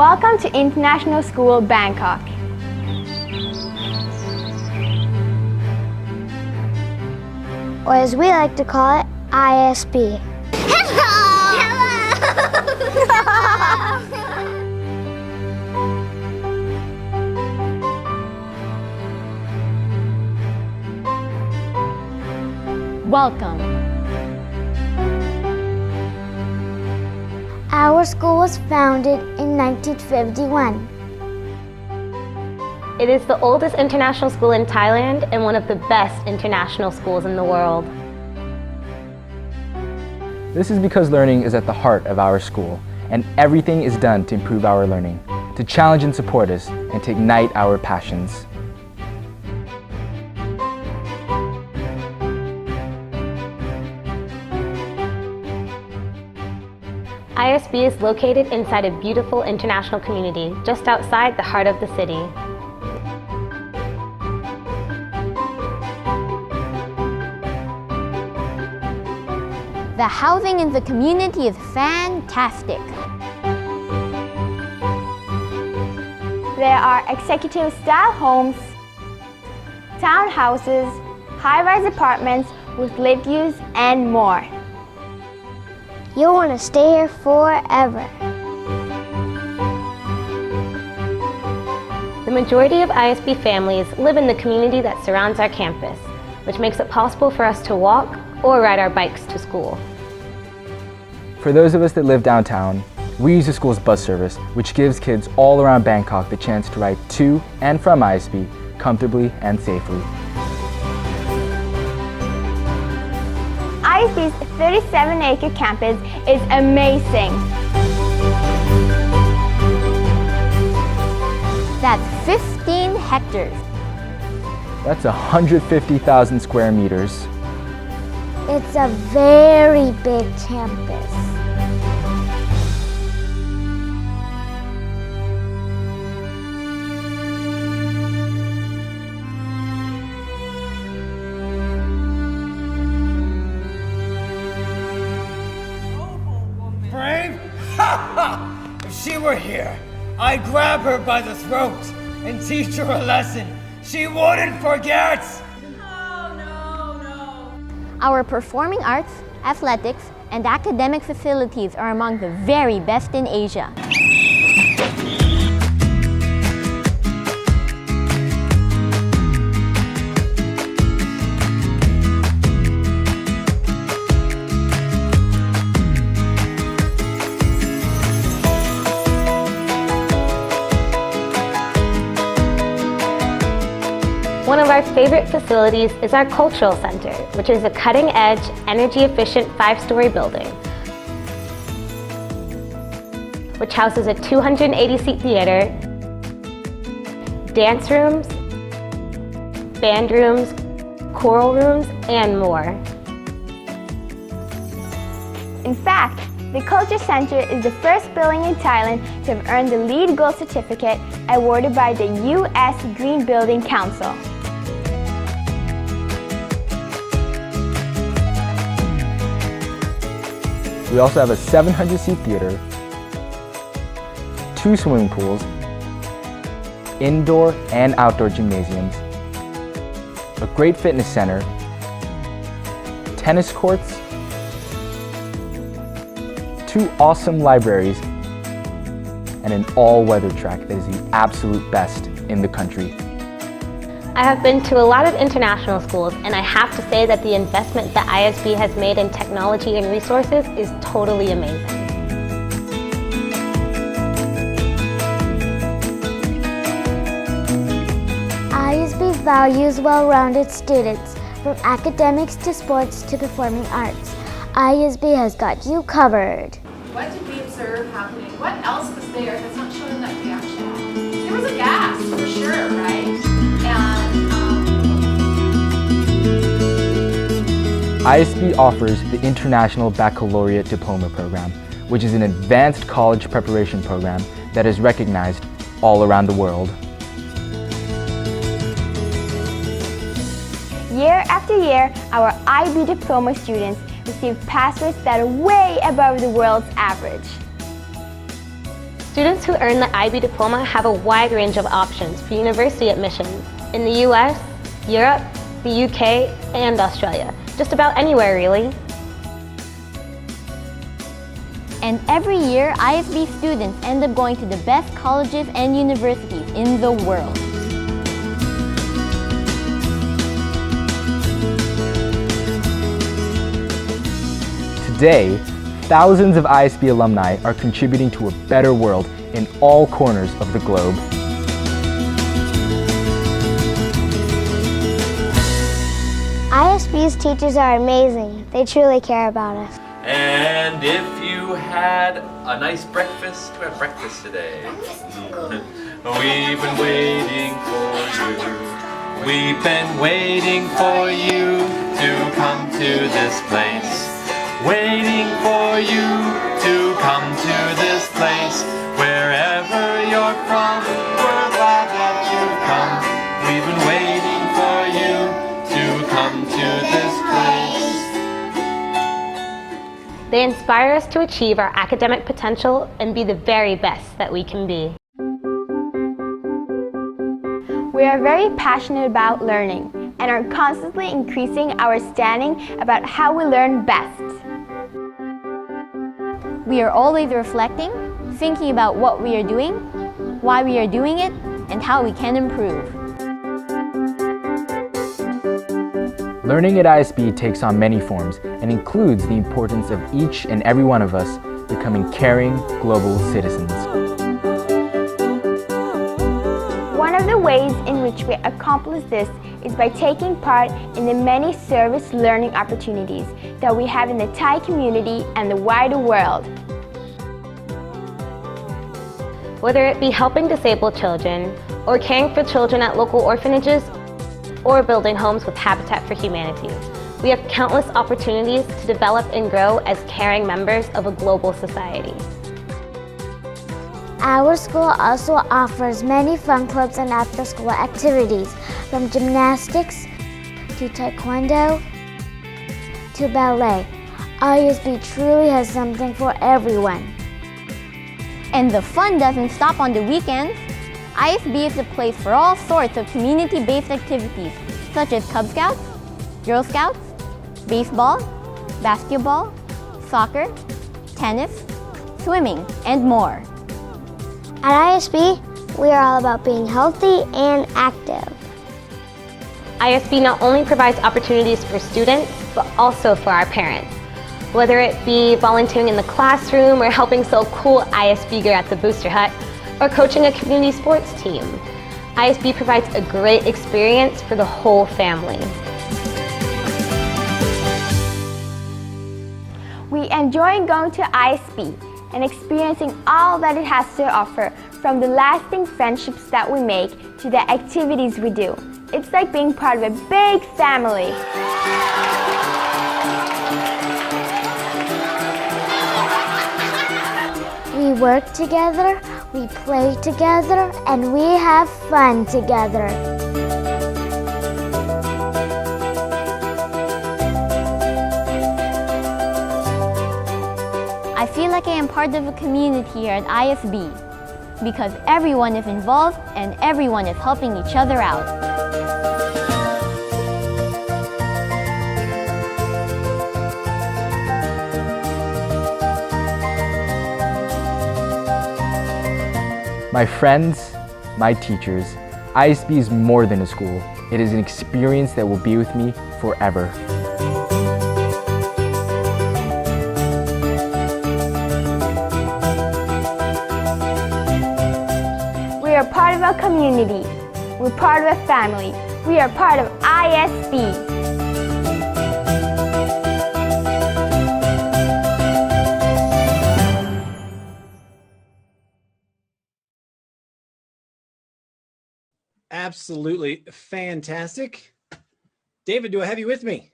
Welcome to International School Bangkok. Or as we like to call it, ISB. Welcome. Our school was founded in 1951. It is the oldest international school in Thailand and one of the best international schools in the world. This is because learning is at the heart of our school, and everything is done to improve our learning, to challenge and support us, and to ignite our passions. ISB is located inside a beautiful international community just outside the heart of the city. The housing in the community is fantastic. There are executive-style homes, townhouses, high-rise apartments with lift views, and more. You'll want to stay here forever. The majority of ISB families live in the community that surrounds our campus, which makes it possible for us to walk or ride our bikes to school. For those of us that live downtown, we use the school's bus service, which gives kids all around Bangkok the chance to ride to and from ISB comfortably and safely. ISB's 37-acre campus is amazing. That's 15 hectares. That's 150,000 square meters. It's a very big campus. Brave? If she were here, I'd grab her by the throat and teach her a lesson she wouldn't forget. Our performing arts, athletics, and academic facilities are among the very best in Asia. One of our favorite facilities is our Cultural Center, which is a cutting-edge, energy-efficient 5-story building, which houses a 280-seat theater, dance rooms, band rooms, choral rooms, and more. In fact, the Culture Center is the first building in Thailand to have earned the LEED Gold certificate awarded by the U.S. Green Building Council. We also have a 700-seat theater, 2 swimming pools, indoor and outdoor gymnasiums, a great fitness center, tennis courts, 2 awesome libraries, and an all-weather track that is the absolute best in the country. I have been to a lot of international schools, and I have to say that the investment that ISB has made in technology and resources is totally amazing. ISB values well-rounded students, from academics to sports to performing arts. ISB has got you covered. What did we observe happening? What else was there that's not shown in that reaction? There was a gas, for sure, right? ISB offers the International Baccalaureate Diploma program, which is an advanced college preparation program that is recognized all around the world. Year after year, our IB Diploma students receive pass rates that are way above the world's average. Students who earn the IB Diploma have a wide range of options for university admissions in the US, Europe, the UK, and Australia. Just about anywhere, really. And every year, ISB students end up going to the best colleges and universities in the world. Today, thousands of ISB alumni are contributing to a better world in all corners of the globe. ISB's teachers are amazing. They truly care about us. And if you had a nice breakfast, we had breakfast today. We've been waiting for you. We've been waiting for you to come to this place. Waiting for you to come to this place. Wherever you're from, we're glad that you've come. We've been waiting for you to come to this place. They inspire us to achieve our academic potential and be the very best that we can be. We are very passionate about learning and are constantly increasing our understanding about how we learn best. We are always reflecting, thinking about what we are doing, why we are doing it, and how we can improve. Learning at ISB takes on many forms and includes the importance of each and every one of us becoming caring global citizens. One of the ways in which we accomplish this is by taking part in the many service learning opportunities that we have in the Thai community and the wider world. Whether it be helping disabled children, or caring for children at local orphanages, or building homes with Habitat for Humanity, we have countless opportunities to develop and grow as caring members of a global society. Our school also offers many fun clubs and after-school activities, from gymnastics to taekwondo to ballet. ISB truly has something for everyone. And the fun doesn't stop on the weekends. ISB is a place for all sorts of community-based activities, such as Cub Scouts, Girl Scouts, baseball, basketball, soccer, tennis, swimming, and more. At ISB, we are all about being healthy and active. ISB not only provides opportunities for students, but also for our parents. Whether it be volunteering in the classroom or helping sell cool ISB gear at the Booster Hut, or coaching a community sports team, ISB provides a great experience for the whole family. We enjoy going to ISB and experiencing all that it has to offer, from the lasting friendships that we make to the activities we do. It's like being part of a big family. We work together, we play together, and we have fun together. I feel like I am part of a community here at ISB because everyone is involved and everyone is helping each other out. My friends, my teachers, ISB is more than a school. It is an experience that will be with me forever. We are part of a community. We're part of a family. We are part of ISB. Absolutely fantastic. David, do I have you with me?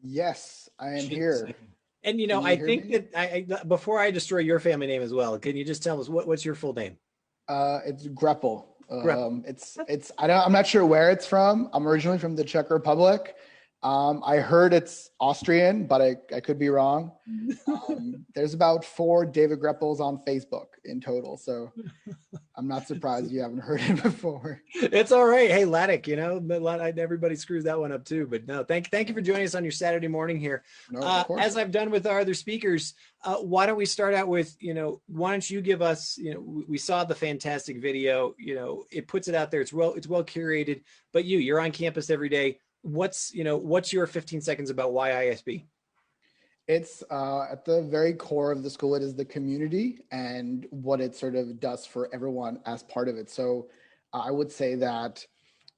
Yes, I am here. And you know, I think that I before I destroy your family name as well, can you just tell us what's your full name? It's Greppel. I'm not sure where it's from. I'm originally from the Czech Republic. I heard it's Austrian, but I could be wrong. There's about 4 David Greppels on Facebook in total, so I'm not surprised you haven't heard it before. It's all right. Hey, Laddick, everybody screws that one up too. But no, thank you for joining us on your Saturday morning here. No, of course. As I've done with our other speakers, why don't we start out with, why don't you give us, we saw the fantastic video, it puts it out there. It's well curated, but you're on campus every day. What's your 15 seconds about why ISB? It's at the very core of the school. It is the community and what it sort of does for everyone as part of it. So I would say that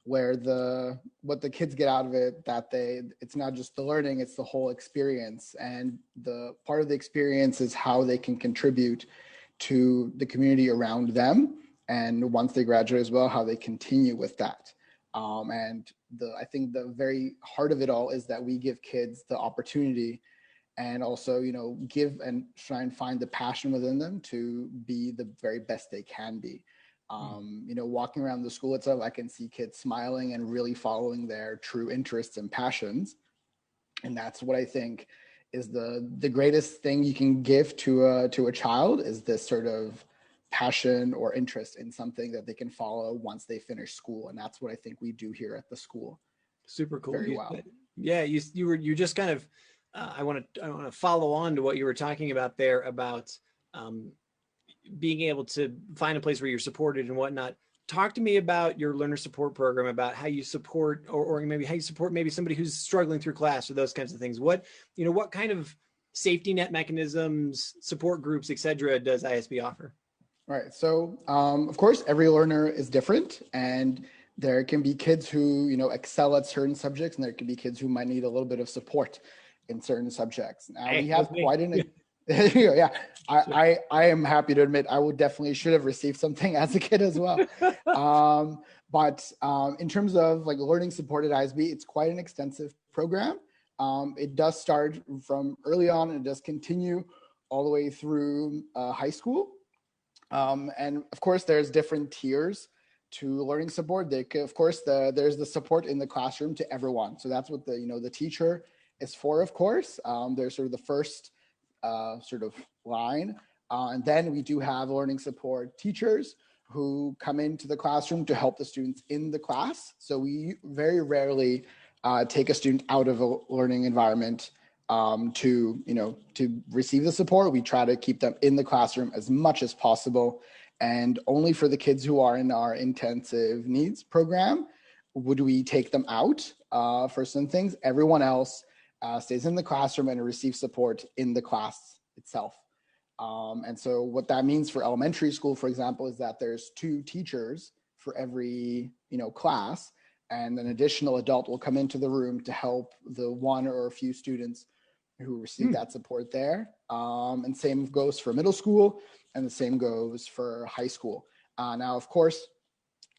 what the kids get out of it, it's not just the learning, it's the whole experience. And the part of the experience is how they can contribute to the community around them. And once they graduate as well, how they continue with that. And I think the very heart of it all is that we give kids the opportunity and also, give and try and find the passion within them to be the very best they can be. Walking around the school itself, I can see kids smiling and really following their true interests and passions. And that's what I think is the greatest thing you can give to a child, is this sort of passion or interest in something that they can follow once they finish school. And that's what I think we do here at the school. Super cool. Very well. Yeah, you just kind of, I want to follow on to what you were talking about there about being able to find a place where you're supported and whatnot. Talk to me about your learner support program, about how you support, or maybe how you support maybe somebody who's struggling through class or those kinds of things. What kind of safety net mechanisms, support groups, et cetera, does ISB offer? All right. So, of course, every learner is different, and there can be kids who, excel at certain subjects, and there can be kids who might need a little bit of support in certain subjects. Now we have quite an, yeah, I am happy to admit I should have received something as a kid as well. But in terms of like learning support at ISB, it's quite an extensive program. It does start from early on and it does continue all the way through high school. And of course, there's different tiers to learning support. There's the support in the classroom to everyone. So that's what the teacher is for, of course. There's sort of the first sort of line. And then we do have learning support teachers who come into the classroom to help the students in the class. So we very rarely take a student out of a learning environment to receive the support. We try to keep them in the classroom as much as possible. And only for the kids who are in our intensive needs program would we take them out for some things. Everyone else stays in the classroom and receives support in the class itself. And so what that means for elementary school, for example, is that there's 2 teachers for every class, and an additional adult will come into the room to help the one or a few students who receive that support there. And same goes for middle school, and the same goes for high school. Now, of course,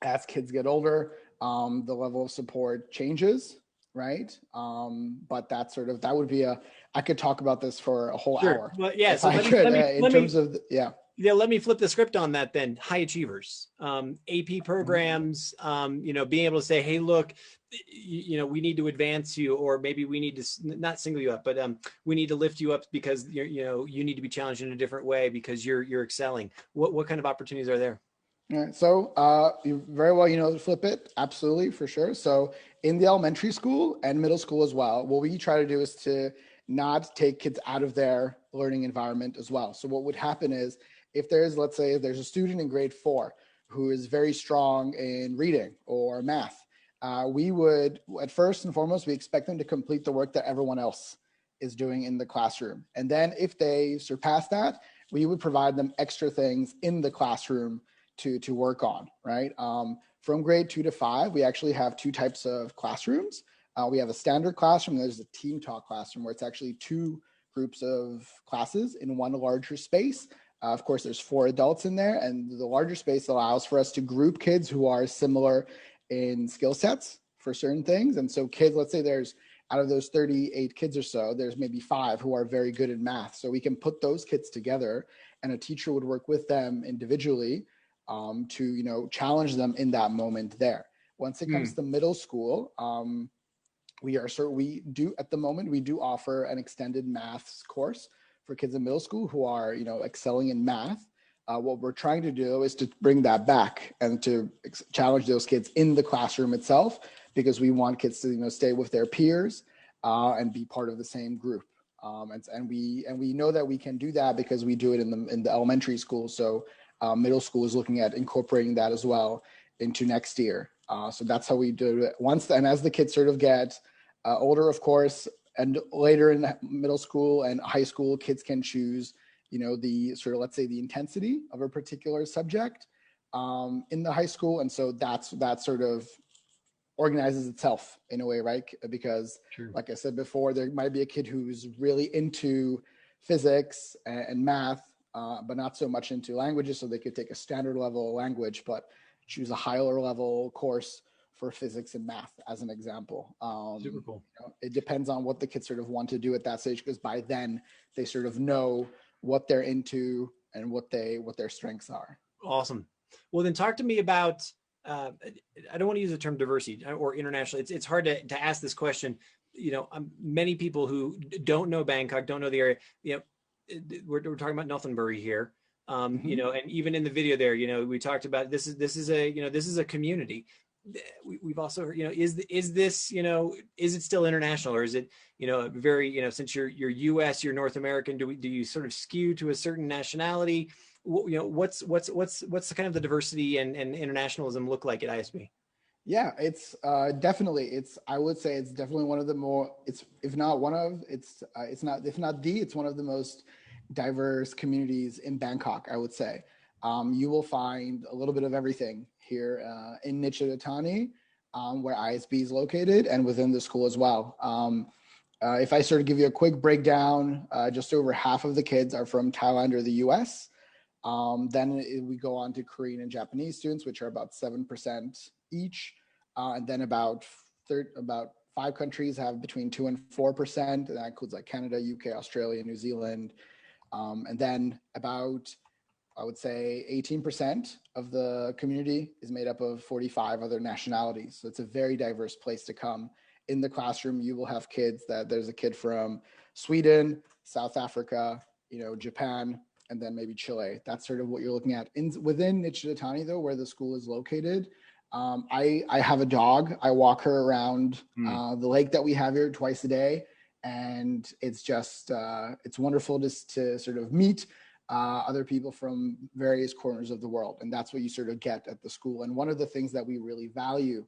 as kids get older, the level of support changes, right? But that would be I could talk about this for a whole hour. Well, yeah. So let me flip the script on that then. High achievers, AP programs, being able to say, hey, look, we need to advance you, or maybe we need to not single you up, but we need to lift you up because you need to be challenged in a different way because you're excelling. What kind of opportunities are there? All right, so you very well, flip it. Absolutely, for sure. So in the elementary school and middle school as well, what we try to do is to not take kids out of their learning environment as well. So what would happen is if let's say there's a student in grade 4 who is very strong in reading or math, we would, at first and foremost, we expect them to complete the work that everyone else is doing in the classroom. And then if they surpass that, we would provide them extra things in the classroom to work on, right? From grade 2 to 5, we actually have 2 types of classrooms. We have a standard classroom, and there's a team talk classroom where it's actually 2 groups of classes in one larger space. Of course, there's 4 adults in there, and the larger space allows for us to group kids who are similar in skill sets for certain things. And so kids, let's say there's, out of those 38 kids or so, there's maybe 5 who are very good in math. So we can put those kids together, and a teacher would work with them individually to challenge them in that moment there. Once it comes to middle school, we do at the moment, we do offer an extended maths course for kids in middle school who are, excelling in math. What we're trying to do is to bring that back and to challenge those kids in the classroom itself, because we want kids to, stay with their peers and be part of the same group. And we know that we can do that because we do it in the elementary school. So middle school is looking at incorporating that as well into next year. So that's how we do it. And as the kids sort of get older, of course, and later in middle school and high school, kids can choose, the sort of, let's say, the intensity of a particular subject in the high school. And so that sort of organizes itself in a way, right? Because like I said before, there might be a kid who's really into physics and math, but not so much into languages. So they could take a standard level language, but choose a higher level course for physics and math, as an example. Super cool. It depends on what the kids sort of want to do at that stage, because by then they sort of know what they're into and what their strengths are. Awesome. Well, then talk to me about, I don't want to use the term diversity or international. It's hard to ask this question. Many people who don't know Bangkok, don't know the area, we're talking about Nothenbury here. And even in the video there, we talked about this is a community. We've also heard, is it still international, or is it, very, since you're US, you're North American, do you sort of skew to a certain nationality? What's the kind of the diversity and internationalism look like at ISB? Yeah, it's definitely, I would say it's definitely one of the more, it's not one of the most diverse communities in Bangkok, I would say. You will find a little bit of everything here in Nichidatani, where ISB is located, and within the school as well. If I sort of give you a quick breakdown, just over half of the kids are from Thailand or the US. Then we go on to Korean and Japanese students, which are about 7% each. And then about 5 countries have between 2 and 4%. And that includes like Canada, UK, Australia, New Zealand. And then about, I would say 18% of the community is made up of 45 other nationalities. So it's a very diverse place to come. In the classroom, you will have there's a kid from Sweden, South Africa, Japan, and then maybe Chile. That's sort of what you're looking at. Within Nichidatani, though, where the school is located, I have a dog. I walk her around the lake that we have here twice a day. And it's just, it's wonderful just to sort of meet other people from various corners of the world. And that's what you sort of get at the school. And one of the things that we really value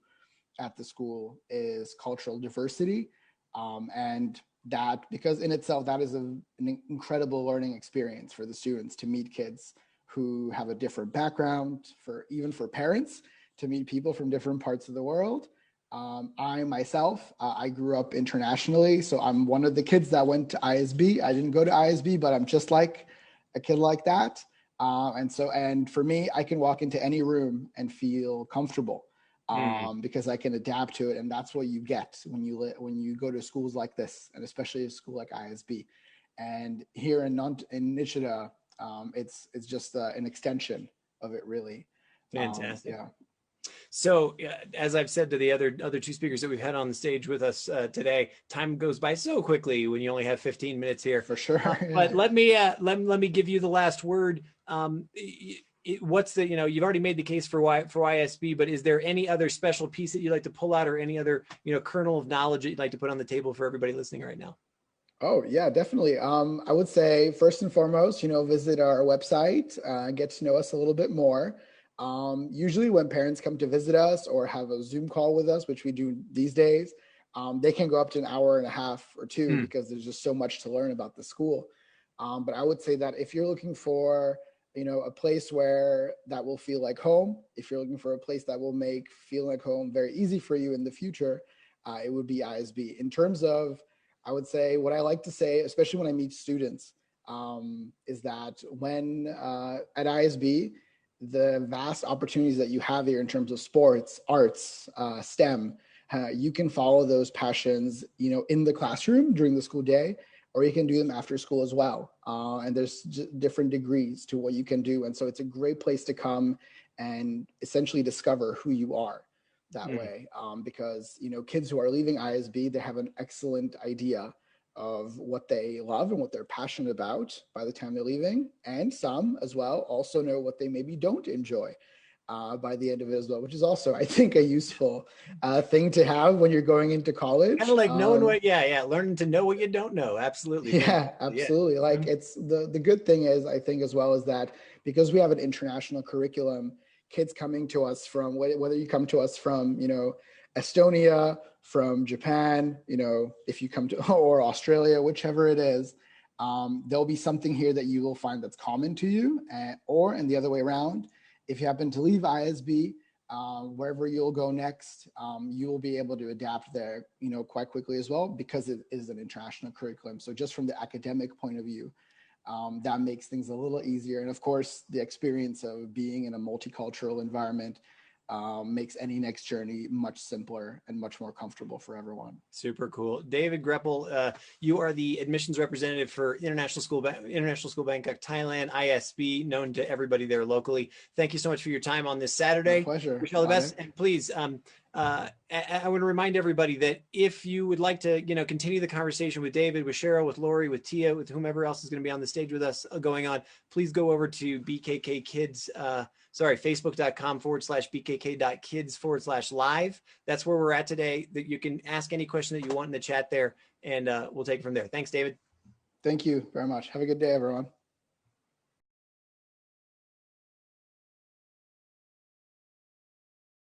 at the school is cultural diversity. And that, because in itself, that is an incredible learning experience for the students to meet kids who have a different background, even for parents to meet people from different parts of the world. I myself, I grew up internationally. So I'm one of the kids that went to ISB. I didn't go to ISB, but I'm just like a kid like that. And for me, I can walk into any room and feel comfortable because I can adapt to it. And that's what you get when you go to schools like this, and especially a school like ISB. And here in Nichita, it's just an extension of it, really. Fantastic. Yeah. So as I've said to the other 2 speakers that we've had on the stage with us today, time goes by so quickly when you only have 15 minutes here. For sure. But let me give you the last word. What's the, you've already made the case for ISB, but is there any other special piece that you'd like to pull out, or any other, kernel of knowledge that you'd like to put on the table for everybody listening right now? Oh, yeah, definitely. I would say first and foremost, visit our website, get to know us a little bit more. Usually when parents come to visit us or have a Zoom call with us, which we do these days, they can go up to an hour and a half or 2 because there's just so much to learn about the school. But I would say that if you're looking for, a place where that will feel like home, if you're looking for a place that will make feeling like home very easy for you in the future, it would be ISB. In terms of, I would say, what I like to say, especially when I meet students, is that when at ISB, the vast opportunities that you have here in terms of sports, arts, STEM, you can follow those passions, in the classroom during the school day, or you can do them after school as well. And there's different degrees to what you can do. And so it's a great place to come and essentially discover who you are. that way, because kids who are leaving ISB, they have an excellent idea of what they love and what they're passionate about by the time they're leaving, and some as well also know what they maybe don't enjoy by the end of it as well, which is also, I think, a useful thing to have when you're going into college. Kind of like knowing what, learning to know what you don't know. Absolutely. Yeah, absolutely. Yeah. Like it's the good thing is, I think, as well, is that because we have an international curriculum, kids coming to us from, whether you come to us from, Estonia, from Japan, if you come to, or Australia, whichever it is, there'll be something here that you will find that's common to you, and the other way around. If you happen to leave ISB, wherever you'll go next, you will be able to adapt there, quite quickly as well, because it is an international curriculum. So just from the academic point of view, that makes things a little easier. And of course, the experience of being in a multicultural environment makes any next journey much simpler and much more comfortable for everyone. Super cool. David Greppel, you are the admissions representative for International School Bangkok, Thailand, ISB, known to everybody there locally. Thank you so much for your time on this Saturday. My pleasure. Wish you all the best. And please, I want to remind everybody that if you would like to, continue the conversation with David, with Cheryl, with Lori, with Tia, with whomever else is going to be on the stage with us going on, please go over to Bkkkids, facebook.com/bkk.kids/live. That's where we're at today. That you can ask any question that you want in the chat there, and we'll take it from there. Thanks, David. Thank you very much. Have a good day, everyone.